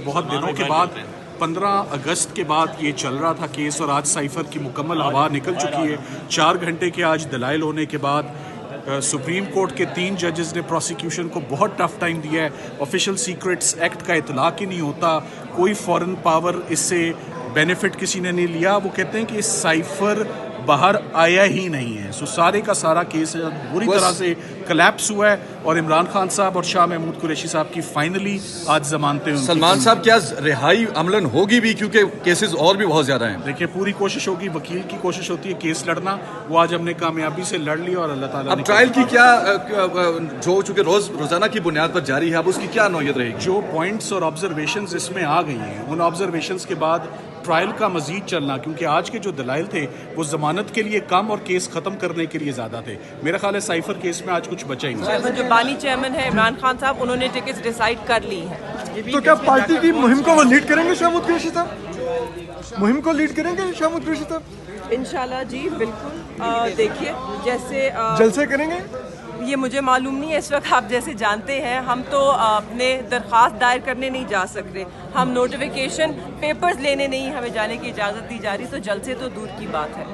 बहुत दिनों के बाद 15 अगस्त के बाद ये चल रहा था केस और आज साइफर की मुकम्मल हवा निकल चुकी है। 4 घंटे के आज दलाइल होने के बाद सुप्रीम कोर्ट के 3 जजेस ने प्रोसिक्यूशन को बहुत टफ टाइम दिया है। ऑफिशियल सीक्रेट्स एक्ट का इतलाक ही नहीं होता, कोई फॉरेन पावर इससे बेनिफिट किसी ने नहीं लिया। वो कहते हैं कि साइफर बाहर आया ही नहीं है। सो सारे का सारा केस बुरी तरह से कलैप्स हुआ है और इमरान खान साहब और शाह महमूद कुरैशी साहब की फाइनली आज जमानतें हुई। सलमान साहब क्या रिहाई अमलन होगी भी, क्योंकि केसेस और भी बहुत ज्यादा हैं? देखिए, पूरी कोशिश होगी, वकील की कोशिश होती है केस लड़ना, वो आज हमने कामयाबी से लड़ लिया और अल्लाह ताला अब ट्रायल की क्या जो चूंकि रोजाना की बुनियाद पर जारी है, अब उसकी क्या नौयत रहेगी? जो पॉइंट्स और ऑब्जर्वेशंस इसमें आ गई हैं, उन ऑब्जर्वेशंस के बाद ट्रायल का मजीद चलना, क्योंकि आज के जो दलाइल थे वो जमानत के लिए कम और केस खत्म करने के लिए ज्यादा थे। मेरा ख्याल है साइफर केस में आज कुछ बचा ही नहीं। जो बानी चेयरमैन है इमरान खान साहब, उन्होंने टिकट्स डिसाइड कर ली है। तो क्या पार्टी की मुहिम को वो लीड करेंगे शाह महमूद कुरैशी साहब? मुहिम को लीड करेंगे शाह महमूद कुरैशी साहब? इंशाल्लाह जी, बिल्कुल। देखिए, जैसे जलसे करेंगे ये मुझे मालूम नहीं है इस वक्त। आप जैसे जानते हैं, हम तो अपने दरख्वास्त दायर करने नहीं जा सकते, हम नोटिफिकेशन पेपर्स लेने नहीं हमें जाने की इजाज़त दी जा रही, तो जलसे तो दूर की बात है।